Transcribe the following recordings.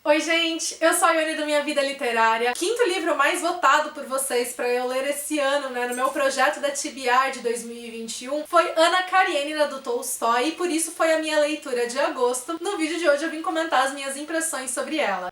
Oi gente, eu sou a Ione do Minha Vida Literária. Quinto livro mais votado por vocês pra eu ler esse ano, no meu projeto da TBR de 2021, foi Ana Karenina, do Tolstói, e por isso foi a minha leitura de agosto. No vídeo de hoje eu vim comentar as minhas impressões sobre ela.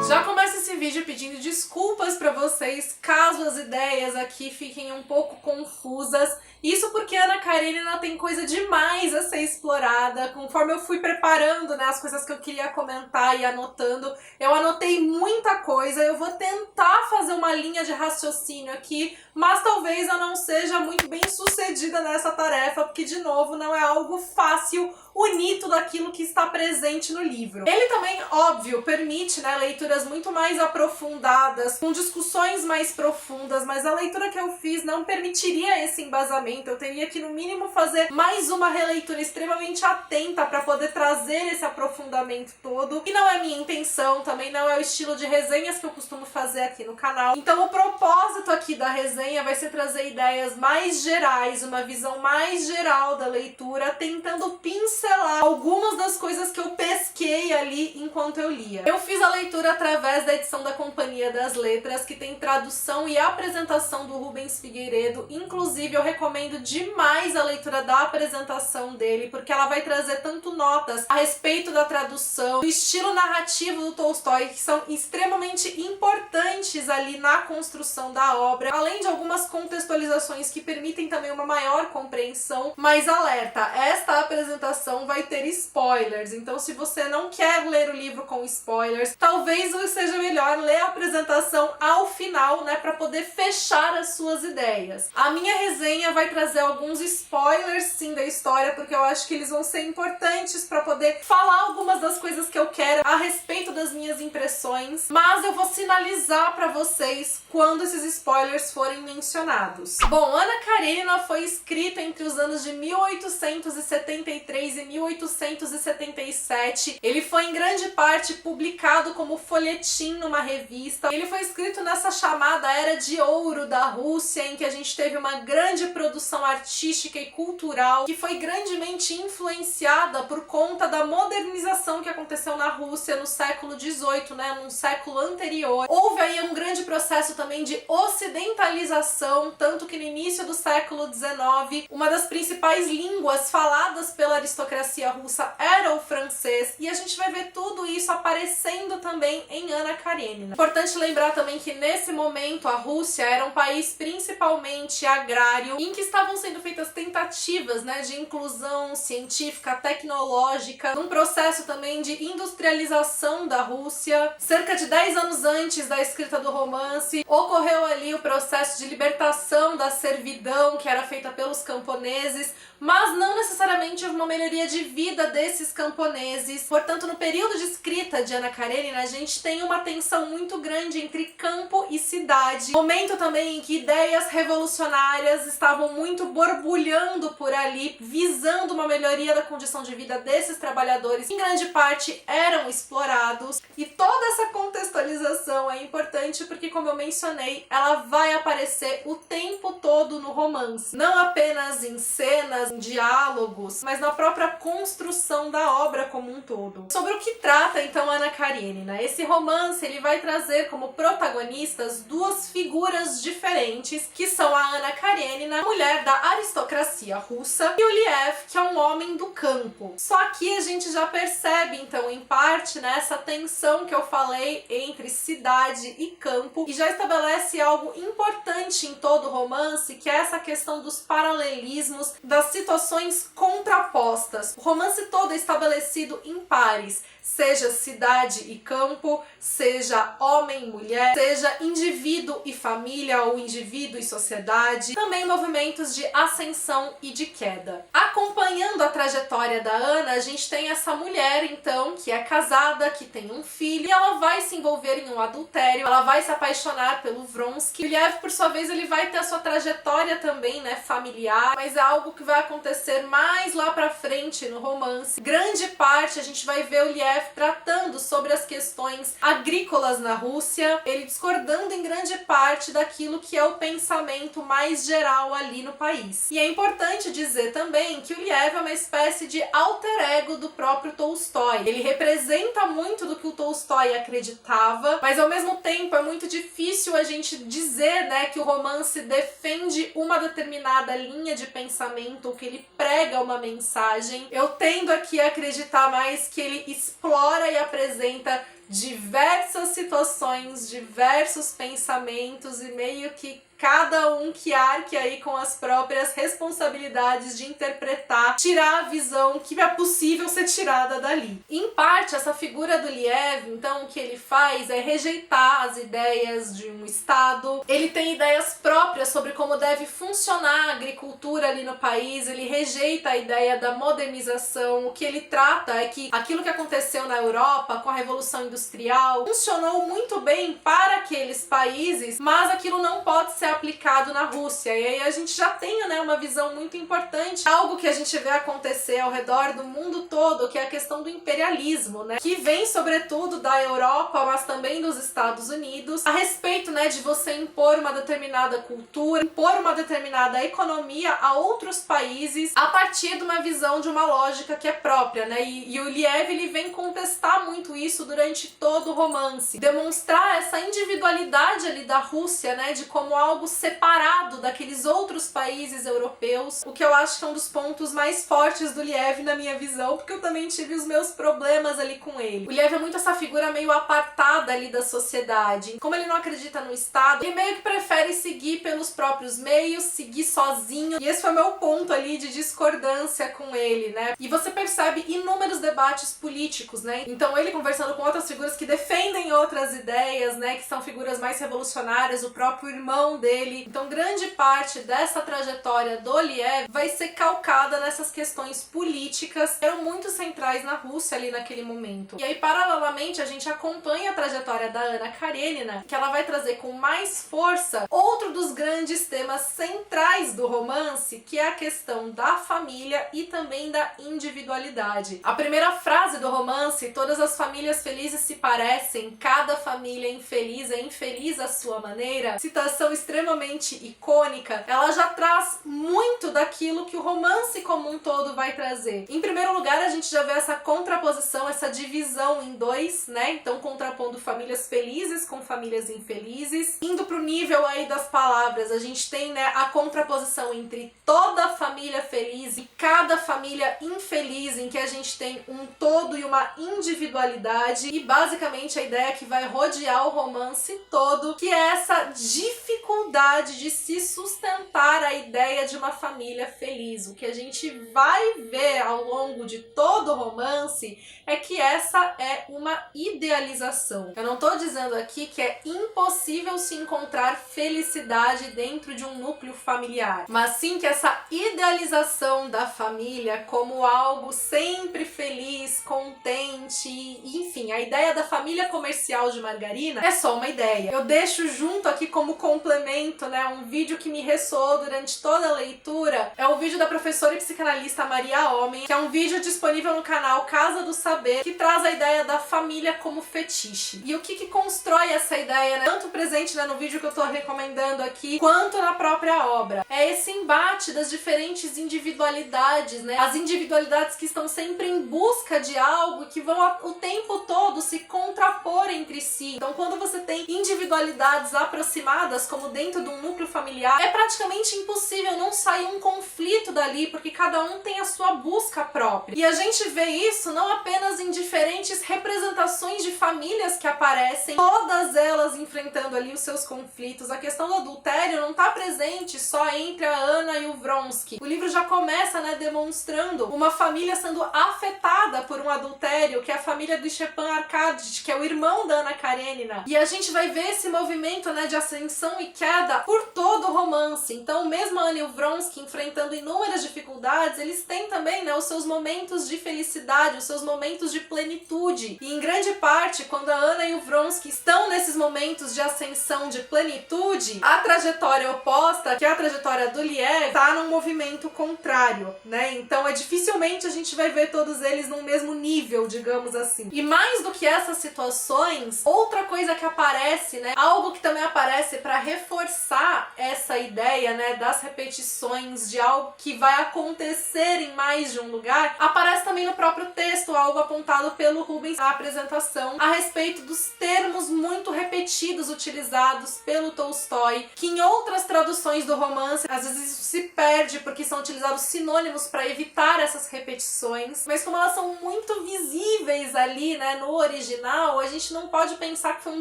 Já começo esse vídeo pedindo desculpas pra vocês caso as ideias aqui fiquem um pouco confusas. Isso porque Ana Karenina tem coisa demais a ser explorada. Conforme eu fui preparando, as coisas que eu queria comentar e anotando, eu anotei muita coisa. Eu vou tentar fazer uma linha de raciocínio aqui, mas talvez eu não seja muito bem sucedida nessa tarefa, porque, de novo, não é algo fácil unir tudo aquilo que está presente no livro. Ele também, óbvio, permite leituras muito mais aprofundadas, com discussões mais profundas, mas a leitura que eu fiz não permitiria esse embasamento. Eu teria que, no mínimo, fazer mais uma releitura extremamente atenta para poder trazer esse aprofundamento todo. E não é minha intenção, também não é o estilo de resenhas que eu costumo fazer aqui no canal. Então o propósito aqui da resenha vai ser trazer ideias mais gerais, uma visão mais geral da leitura, tentando pincelar algumas das coisas que eu pesquei ali enquanto eu lia. Eu fiz a leitura através da edição da Companhia das Letras, que tem tradução e apresentação do Rubens Figueiredo. Inclusive, eu recomendo demais a leitura da apresentação dele, porque ela vai trazer tanto notas a respeito da tradução, do estilo narrativo do Tolstói, que são extremamente importantes ali na construção da obra, além de algumas contextualizações que permitem também uma maior compreensão. Mas alerta, esta apresentação vai ter spoilers, então se você não quer ler o livro com spoilers, talvez seja melhor ler a apresentação ao final, para poder fechar as suas ideias. A minha resenha vai trazer alguns spoilers, sim, da história, porque eu acho que eles vão ser importantes para poder falar algumas das coisas que eu quero a respeito das minhas impressões, mas eu vou sinalizar para vocês quando esses spoilers forem mencionados. Bom, Ana Karenina foi escrita entre os anos de 1873 e 1877. Ele foi em grande parte publicado como folhetim numa revista. Ele foi escrito nessa chamada Era de Ouro da Rússia, em que a gente teve uma grande produção artística e cultural que foi grandemente influenciada por conta da modernização que aconteceu na Rússia no século XVIII, num século anterior. Houve aí um grande processo também de ocidentalização, tanto que no início do século XIX, uma das principais línguas faladas pela aristocracia russa era o francês, e a gente vai ver tudo isso aparecendo também em Ana Karenina. Importante lembrar também que nesse momento a Rússia era um país principalmente agrário, em que estavam sendo feitas tentativas de inclusão científica, tecnológica, num processo também de industrialização da Rússia. Cerca de 10 anos antes da escrita do romance, ocorreu ali o processo de libertação da servidão que era feita pelos camponeses, mas não necessariamente uma melhoria de vida desses camponeses. Portanto, no período de escrita de Ana Karenina, a gente tem uma tensão muito grande entre campo e cidade. Momento também em que ideias revolucionárias estavam muito borbulhando por ali, visando uma melhoria da condição de vida desses trabalhadores, que em grande parte eram explorados. E toda essa contextualização é importante porque, como eu mencionei, ela vai aparecer o tempo todo no romance. Não apenas em cenas, em diálogos, mas na própria construção da obra como um todo. Sobre o que trata, então, Ana Karenina? Esse romance ele vai trazer como protagonistas duas figuras diferentes, que são a Ana Karenina, mulher da aristocracia russa, e o Liev, que é um homem do campo. Só que a gente já percebe, então, em parte, essa tensão que eu falei entre cidade e campo, e já estabelece algo importante em todo o romance, que é essa questão dos paralelismos, das situações contrapostas. O romance todo é estabelecido em pares, seja cidade e campo, seja homem e mulher, seja indivíduo e família ou indivíduo e sociedade, também movimentos de ascensão e de queda. Acompanhando a trajetória da Ana, a gente tem essa mulher, então, que é casada, que tem um filho, e ela vai se envolver em um adultério, ela vai se apaixonar pelo Vronsky. O Liev, por sua vez, ele vai ter a sua trajetória também, familiar, mas é algo que vai acontecer mais lá pra frente no romance. Grande parte a gente vai ver o Liev tratando sobre as questões agrícolas na Rússia, ele discordando em grande parte daquilo que é o pensamento mais geral ali no país. E é importante dizer também que o Liev é uma espécie de alter ego do próprio Tolstói. Ele representa muito do que o Tolstói acreditava, mas ao mesmo tempo é muito difícil a gente dizer, né, que o romance defende uma determinada linha de pensamento ou que ele prega uma mensagem. Eu tendo aqui a acreditar mais que ele explora e apresenta diversas situações, diversos pensamentos e meio que cada um que arque aí com as próprias responsabilidades de interpretar, tirar a visão que é possível ser tirada dali. Em parte, essa figura do Liev, então, o que ele faz é rejeitar as ideias de um Estado. Ele tem ideias próprias sobre como deve funcionar a agricultura ali no país, ele rejeita a ideia da modernização. O que ele trata é que aquilo que aconteceu na Europa com a Revolução Industrial funcionou muito bem para aqueles países, mas aquilo não pode ser aplicado na Rússia. E aí a gente já tem, né, uma visão muito importante, algo que a gente vê acontecer ao redor do mundo todo, que é a questão do imperialismo, né, que vem sobretudo da Europa, mas também dos Estados Unidos, a respeito, né, de você impor uma determinada cultura, impor uma determinada economia a outros países a partir de uma visão, de uma lógica que é própria, né, e o Liev, ele vem contestar muito isso durante todo o romance, demonstrar essa individualidade ali da Rússia, né, de como algo separado daqueles outros países europeus, o que eu acho que é um dos pontos mais fortes do Liev na minha visão, porque eu também tive os meus problemas ali com ele. O Liev é muito essa figura meio apartada ali da sociedade. Como ele não acredita no Estado, ele meio que prefere seguir pelos próprios meios, seguir sozinho, e esse foi meu ponto ali de discordância com ele, né? E você percebe inúmeros debates políticos, né? Então ele conversando com outras figuras que defendem outras ideias, né? Que são figuras mais revolucionárias, o próprio irmão dele. Então grande parte dessa trajetória do Liev vai ser calcada nessas questões políticas que eram muito centrais na Rússia ali naquele momento. E aí paralelamente a gente acompanha a trajetória da Anna Karenina, que ela vai trazer com mais força outro dos grandes temas centrais do romance, que é a questão da família e também da individualidade. A primeira frase do romance, todas as famílias felizes se parecem, cada família infeliz é infeliz à sua maneira, citação extremamente icônica, ela já traz muito daquilo que o romance como um todo vai trazer. Em primeiro lugar, a gente já vê essa contraposição, essa divisão em dois, né? Então contrapondo famílias felizes com famílias infelizes. Indo pro nível aí das palavras, a gente tem, né, a contraposição entre toda a família feliz e cada família infeliz, em que a gente tem um todo e uma individualidade, e basicamente a ideia que vai rodear o romance todo, que é essa dificuldade de se sustentar a ideia de uma família feliz. O que a gente vai ver ao longo de todo o romance é que essa é uma idealização. Eu não tô dizendo aqui que é impossível se encontrar felicidade dentro de um núcleo familiar, mas sim que essa idealização da família como algo sempre feliz, contente, enfim, a ideia da família comercial de margarina é só uma ideia. Eu deixo junto aqui como complemento, né, um vídeo que me ressoou durante toda a leitura, é o vídeo da professora e psicanalista Maria Homem, que é um vídeo disponível no canal Casa do Saber, que traz a ideia da família como fetiche. E o que constrói essa ideia, né, tanto presente, né, no vídeo que eu tô recomendando aqui, quanto na própria obra. É esse embate das diferentes individualidades, né, as individualidades que estão sempre em busca de algo, que vão o tempo todo se contrapor entre si. Então quando você tem individualidades aproximadas, como dentro de um núcleo familiar, é praticamente impossível não sair um conflito dali, porque cada um tem a sua busca própria. E a gente vê isso não apenas em diferentes representações de famílias que aparecem, todas elas enfrentando ali os seus conflitos. A questão do adultério não está presente só entre a Anna e o Vronsky. O livro já começa, né, demonstrando uma família sendo afetada por um adultério, que é a família do Stepan Arcadievich, Arkadich, que é o irmão da Ana Karenina. E a gente vai ver esse movimento, né, de ascensão e queda por todo o romance. Então, mesmo a Ana e o Vronsky enfrentando inúmeras dificuldades, eles têm também, né, os seus momentos de felicidade, os seus momentos de plenitude. E em grande parte, quando a Ana e o Vronsky estão nesses momentos de ascensão, de plenitude, a trajetória oposta, que é a trajetória do Liev, tá num movimento contrário, né? Então, dificilmente a gente vai ver todos eles num mesmo nível, digamos assim. E mais do que essas situações, outra coisa que aparece, né, algo que também aparece para reforçar essa ideia, né, das repetições de algo que vai acontecer em mais de um lugar, aparece também no próprio texto, algo apontado pelo Rubens na apresentação a respeito dos termos muito repetidos utilizados pelo Tolstói, que em outras traduções do romance às vezes isso se perde porque são utilizados sinônimos para evitar essas repetições, mas como elas são muito visíveis ali, né, no original, a gente não pode pensar que foi um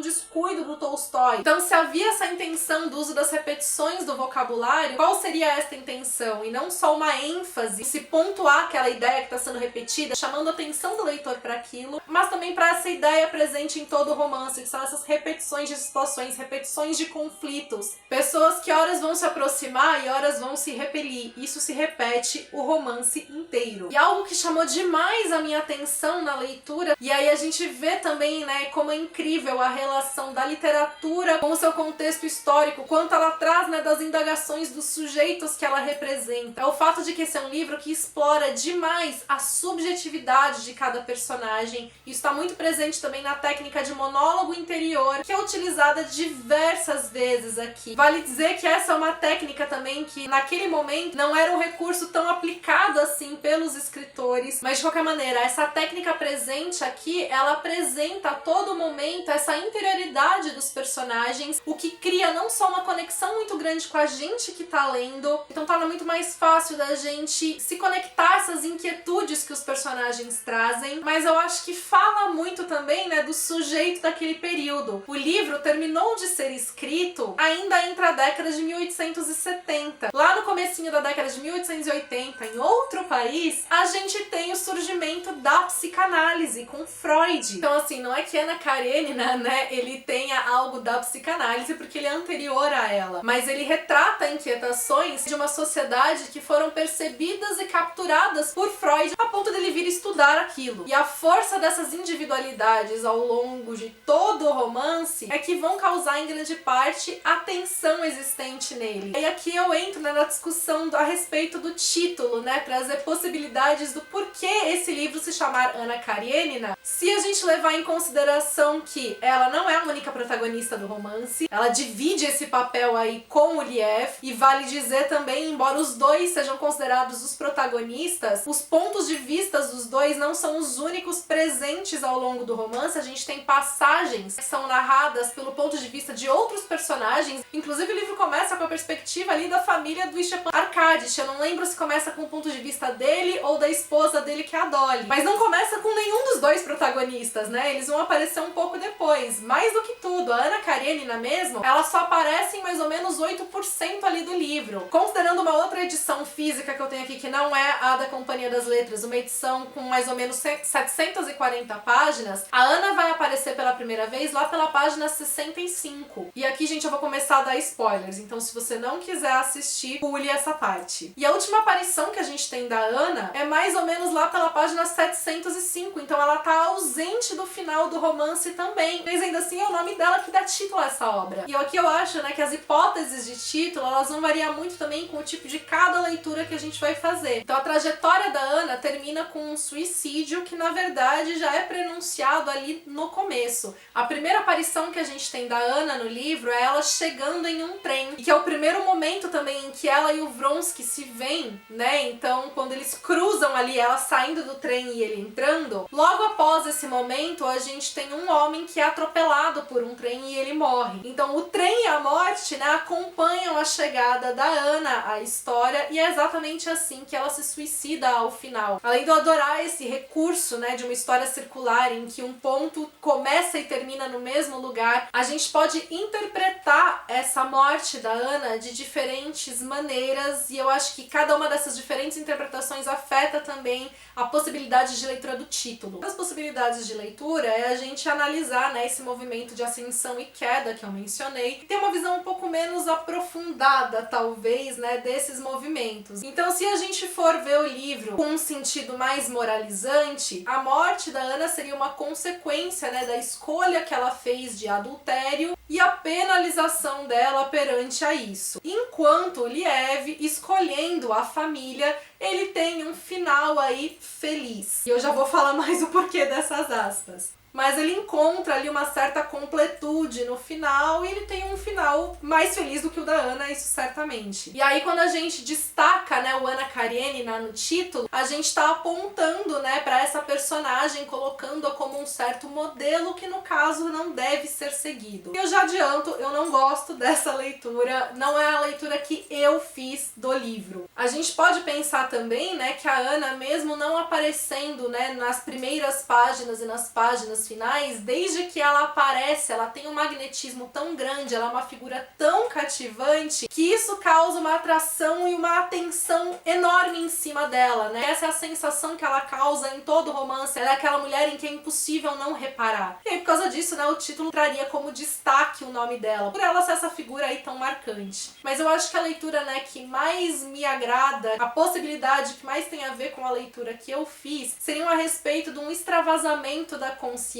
descuido do Tolstói. Então, se havia essa intenção do uso das repetições do vocabulário, qual seria esta intenção? E não só uma ênfase, se pontuar aquela ideia que está sendo repetida, chamando a atenção do leitor para aquilo, mas também para essa ideia presente em todo o romance, que são essas repetições de situações, repetições de conflitos. Pessoas que horas vão se aproximar e horas vão se repelir. Isso se repete o romance inteiro. E algo que chamou demais a minha atenção na leitura, e aí a gente vê também, né, como é incrível a relação da literatura com o seu contexto histórico, quanto ela traz, né, das indagações dos sujeitos que ela representa. É o fato de que esse é um livro que explora demais a subjetividade de cada personagem. Isso está muito presente também na técnica de monólogo interior, que é utilizada diversas vezes aqui. Vale dizer que essa é uma técnica também que naquele momento não era um recurso tão aplicado assim pelos escritores, mas de qualquer maneira, essa técnica presente aqui, ela apresenta a todo momento essa interioridade dos personagens, o que cria não só uma conexão muito grande com a gente que tá lendo, então torna muito mais fácil da gente se conectar a essas inquietudes que os personagens trazem, mas eu acho que fala muito também, né, do sujeito daquele período. O livro terminou de ser escrito ainda entre a década de 1870. Lá no comecinho da década de 1880, em outro país, a gente tem o surgimento da psicanálise com Freud. Então, assim, não é que Ana Karenina, né, ele tenha algo da psicanálise porque ele é anterior a ela, mas ele retrata inquietações de uma sociedade que foram percebidas e capturadas por Freud a ponto dele vir estudar aquilo. E a força dessas individualidades ao longo de todo o romance é que vão causar em grande parte a tensão existente nele. E aqui eu entro, né, na discussão a respeito do título, né, trazer possibilidades do porquê esse livro se chamar Ana Karenina, se a gente levar em consideração que ela não é a única protagonista do romance, ela divide esse papel aí com o Liev, e vale dizer também, embora os dois sejam considerados os protagonistas, os pontos de vista dos dois não são os únicos presentes ao longo do romance. A gente tem passagens que são narradas pelo ponto de vista de outros personagens, inclusive o livro começa com a perspectiva ali da família do Stepan Arkadich. Eu não lembro se começa com o ponto de vista dele ou da esposa dele, que é a Dolly, mas não começa com nenhum dos dois protagonistas, né? Eles vão aparecer um pouco depois. Mais do que tudo, a Ana Karenina mesmo, ela só aparece em mais ou menos 8% ali do livro. Considerando uma outra edição física que eu tenho aqui, que não é a da Companhia das Letras, uma edição com mais ou menos 740 páginas, a Ana vai aparecer pela primeira vez lá pela página 65. E aqui, gente, eu vou começar a dar spoilers, então se você não quiser assistir, pule essa parte. E a última aparição que a gente tem da Ana é mais ou menos lá pela página 705, então ela tá ausente do final do romance também. Mas ainda assim é o nome dela que dá título a essa obra. E aqui eu acho, né, que as hipóteses de título, elas vão variar muito também com o tipo de cada leitura que a gente vai fazer. Então a trajetória da Ana termina com um suicídio que na verdade já é prenunciado ali no começo. A primeira aparição que a gente tem da Ana no livro é ela chegando em um trem, e que é o primeiro momento também em que ela e o Vronsky se veem, né? Então quando eles cruzam ali, ela saindo do trem e ele entrando, logo após esse momento a gente tem um homem que é atropelado por um trem e ele morre. Então o trem e a morte, né, acompanham a chegada da Ana à história, e é exatamente assim que ela se suicida ao final. Além de eu adorar esse recurso, né, de uma história circular em que um ponto começa e termina no mesmo lugar, a gente pode interpretar essa morte da Ana de diferentes maneiras, e eu acho que cada uma dessas diferentes interpretações afeta também a possibilidade de leitura do título. As possibilidades de leitura é a gente analisar, né, esse movimento de ascensão e queda que eu mencionei, e ter uma visão um pouco menos aprofundada, talvez, né, desses movimentos. Então, se a gente for ver o livro com um sentido mais moralizante, a morte da Ana seria uma consequência, né, da escolha que ela fez de adultério e a penalização dela perante a isso. Enquanto Liev, escolhendo a família, ele tem um final aí feliz. E eu já vou falar mais o porquê dessas aspas. Mas ele encontra ali uma certa completude no final e ele tem um final mais feliz do que o da Ana, isso certamente. E aí quando a gente destaca, né, o Anna Karenina no título, a gente tá apontando, né, para essa personagem, colocando-a como um certo modelo que no caso não deve ser seguido. E eu já adianto, eu não gosto dessa leitura, não é a leitura que eu fiz do livro. A gente pode pensar também, né, que a Ana, mesmo não aparecendo, né, nas primeiras páginas e nas páginas finais, desde que ela aparece, ela tem um magnetismo tão grande, ela é uma figura tão cativante, que isso causa uma atração e uma atenção enorme em cima dela, né? Essa é a sensação que ela causa em todo o romance, ela é aquela mulher em que é impossível não reparar. E aí, por causa disso, né, o título traria como destaque o nome dela, por ela ser essa figura aí tão marcante. Mas eu acho que a leitura, né, que mais me agrada, a possibilidade que mais tem a ver com a leitura que eu fiz, seria a respeito de um extravasamento da consciência,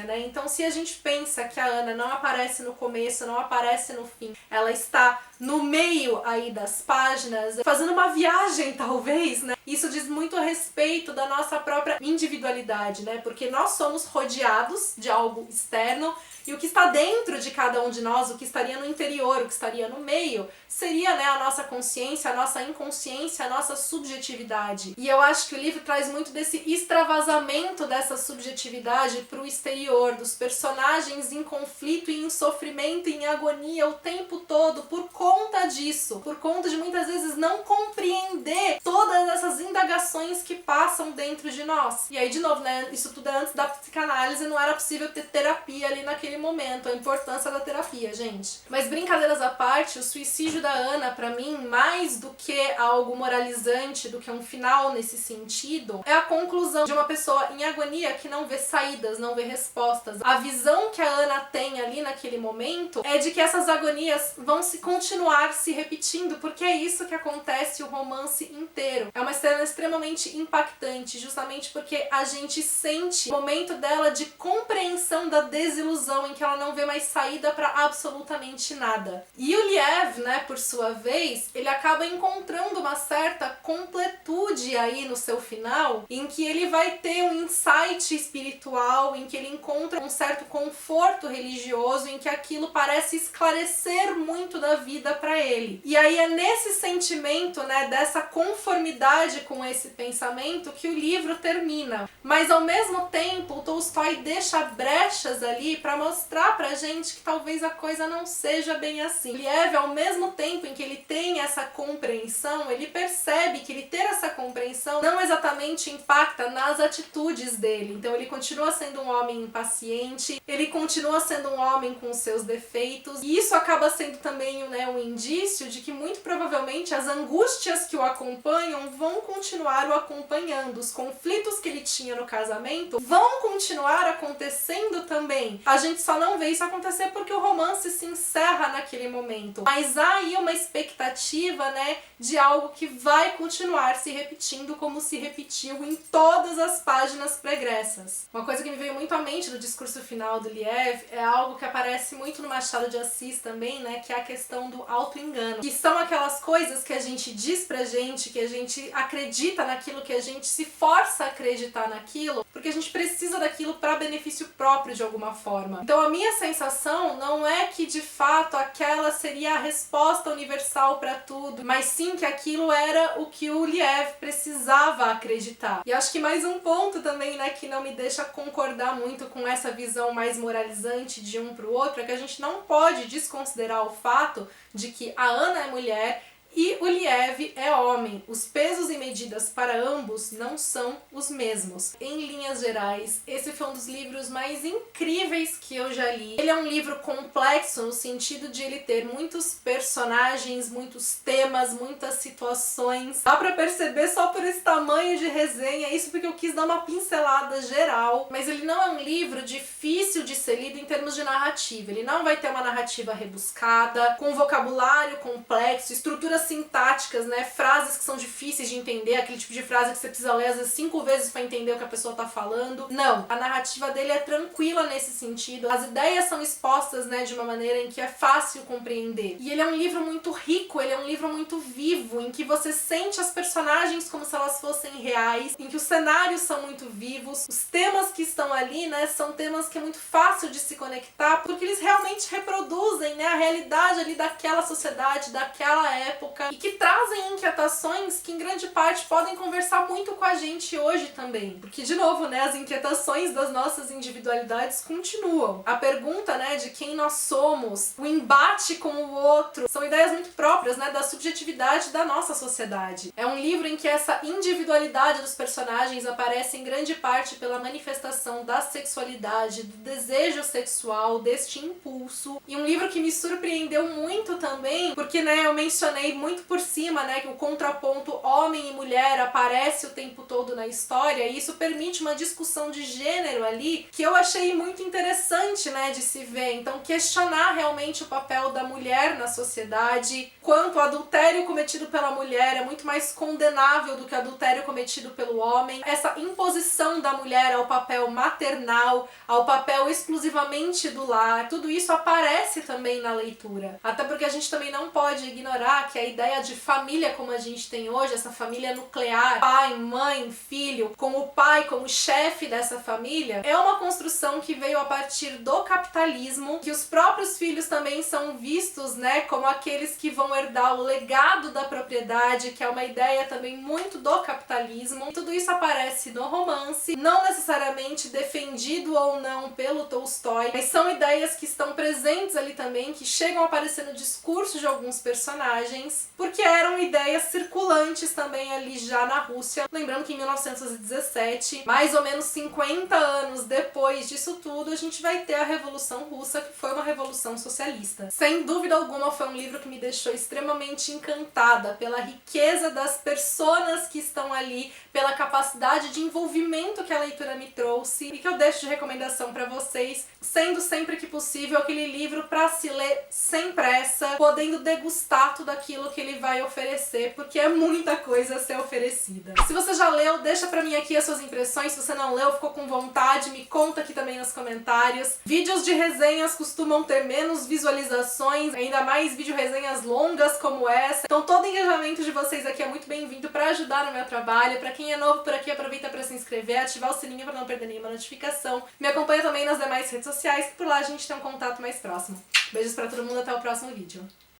né? Então, se a gente pensa que a Ana não aparece no começo, não aparece no fim, ela está no meio aí das páginas, fazendo uma viagem, talvez, né? Isso diz muito a respeito da nossa própria individualidade, né? Porque nós somos rodeados de algo externo e o que está dentro de cada um de nós, o que estaria no interior, o que estaria no meio, seria, né, a nossa consciência, a nossa inconsciência, a nossa subjetividade. E eu acho que o livro traz muito desse extravasamento dessa subjetividade para o exterior, dos personagens em conflito e em sofrimento e em agonia o tempo todo por conta disso, por conta de muitas vezes não compreender todas essas indagações que passam dentro de nós. E aí, de novo, né, isso tudo é antes da psicanálise, não era possível ter terapia ali naquele momento, a importância da terapia, gente. Mas brincadeiras à parte, o suicídio da Ana, pra mim, mais do que algo moralizante, do que um final nesse sentido, é a conclusão de uma pessoa em agonia que não vê saídas, não vê respostas. A visão que a Ana tem ali naquele momento é de que essas agonias vão se continuar se repetindo, porque é isso que acontece o romance inteiro. É uma cena extremamente impactante, justamente porque a gente sente o momento dela de compreensão da desilusão, em que ela não vê mais saída pra absolutamente nada. E o Liev, né, por sua vez, ele acaba encontrando uma certa completude aí no seu final, em que ele vai ter um insight espiritual, em que ele encontra um certo conforto religioso, em que aquilo parece esclarecer muito da vida para ele. E aí é nesse sentimento, né, dessa conformidade com esse pensamento que o livro termina. Mas ao mesmo tempo, o Tolstói deixa brechas ali para mostrar pra gente que talvez a coisa não seja bem assim. Liev, ao mesmo tempo em que ele tem essa compreensão, ele percebe que ele ter essa compreensão não exatamente impacta nas atitudes dele. Então ele continua sendo um homem impaciente, ele continua sendo um homem com seus defeitos, e isso acaba sendo também, né, um indício de que muito provavelmente as angústias que o acompanham vão continuar o acompanhando. Os conflitos que ele tinha no casamento vão continuar acontecendo também. A gente só não vê isso acontecer porque o romance se encerra naquele momento. Mas há aí uma expectativa, né, de algo que vai continuar se repetindo como se repetiu em todas as páginas pregressas. Uma coisa que me veio muito à mente do discurso final do Liev é algo que aparece muito no Machado de Assis também, né, que é a questão do auto-engano. Que são aquelas coisas que a gente diz pra gente, que a gente acredita naquilo, que a gente se força a acreditar naquilo, porque a gente precisa daquilo para benefício próprio de alguma forma. Então a minha sensação não é que de fato aquela seria a resposta universal para tudo, mas sim que aquilo era o que o Liev precisava acreditar. E acho que mais um ponto também, né, que não me deixa concordar muito com essa visão mais moralizante de um pro outro, é que a gente não pode desconsiderar o fato de que a Ana é mulher, e o Liev é homem. Os pesos e medidas para ambos não são os mesmos. Em linhas gerais, esse foi um dos livros mais incríveis que eu já li. Ele é um livro complexo no sentido de ele ter muitos personagens, muitos temas, muitas situações. Dá pra perceber só por esse tamanho de resenha, isso porque eu quis dar uma pincelada geral. Mas ele não é um livro difícil de ser lido em termos de narrativa. Ele não vai ter uma narrativa rebuscada, com vocabulário complexo, estruturas sintáticas, né? Frases que são difíceis de entender, aquele tipo de frase que você precisa ler às vezes 5 vezes pra entender o que a pessoa tá falando. Não, a narrativa dele é tranquila nesse sentido. As ideias são expostas, né, de uma maneira em que é fácil compreender. E ele é um livro muito rico, ele é um livro muito vivo, em que você sente as personagens como se elas fossem reais, em que os cenários são muito vivos, os temas que estão ali, né, são temas que é muito fácil de se conectar, porque eles realmente reproduzem, né, a realidade ali daquela sociedade, daquela época, e que trazem inquietações que em grande parte podem conversar muito com a gente hoje também. Porque, de novo, né, as inquietações das nossas individualidades continuam. A pergunta, né, de quem nós somos, o embate com o outro, são ideias muito próprias, né, da subjetividade da nossa sociedade. É um livro em que essa individualidade dos personagens aparece em grande parte pela manifestação da sexualidade, do desejo sexual, deste impulso. E um livro que me surpreendeu muito também, porque, né, eu mencionei muito por cima, né, que o contraponto homem e mulher aparece o tempo todo na história, e isso permite uma discussão de gênero ali que eu achei muito interessante, né, de se ver. Então, questionar realmente o papel da mulher na sociedade, quanto o adultério cometido pela mulher é muito mais condenável do que o adultério cometido pelo homem. Essa imposição da mulher ao papel maternal, ao papel exclusivamente do lar, tudo isso aparece também na leitura. Até porque a gente também não pode ignorar que a ideia de família como a gente tem hoje, essa família nuclear, pai, mãe, filho, com o pai como chefe dessa família, é uma construção que veio a partir do capitalismo, que os próprios filhos também são vistos, né, como aqueles que vão herdar o legado da propriedade, que é uma ideia também muito do capitalismo. E tudo isso aparece no romance, não necessariamente defendido ou não pelo Tolstói, mas são ideias que estão presentes ali também, que chegam a aparecer no discurso de alguns personagens, porque eram ideias circulantes também ali já na Rússia. Lembrando que em 1917, mais ou menos 50 anos depois disso tudo, a gente vai ter a Revolução Russa, que foi uma revolução socialista. Sem dúvida alguma, foi um livro que me deixou extremamente encantada pela riqueza das personas que estão ali, pela capacidade de envolvimento que a leitura me trouxe, e que eu deixo de recomendação para vocês, sendo sempre que possível aquele livro para se ler sem pressa, podendo degustar tudo aquilo que ele vai oferecer, porque é muita coisa a ser oferecida. Se você já leu, deixa pra mim aqui as suas impressões. Se você não leu, ficou com vontade, me conta aqui também nos comentários. Vídeos de resenhas costumam ter menos visualizações, ainda mais vídeo resenhas longas como essa. Então todo engajamento de vocês aqui é muito bem-vindo para ajudar no meu trabalho. Pra quem é novo por aqui, aproveita para se inscrever, ativar o sininho para não perder nenhuma notificação. Me acompanha também nas demais redes sociais, que por lá a gente tem um contato mais próximo. Beijos pra todo mundo, até o próximo vídeo.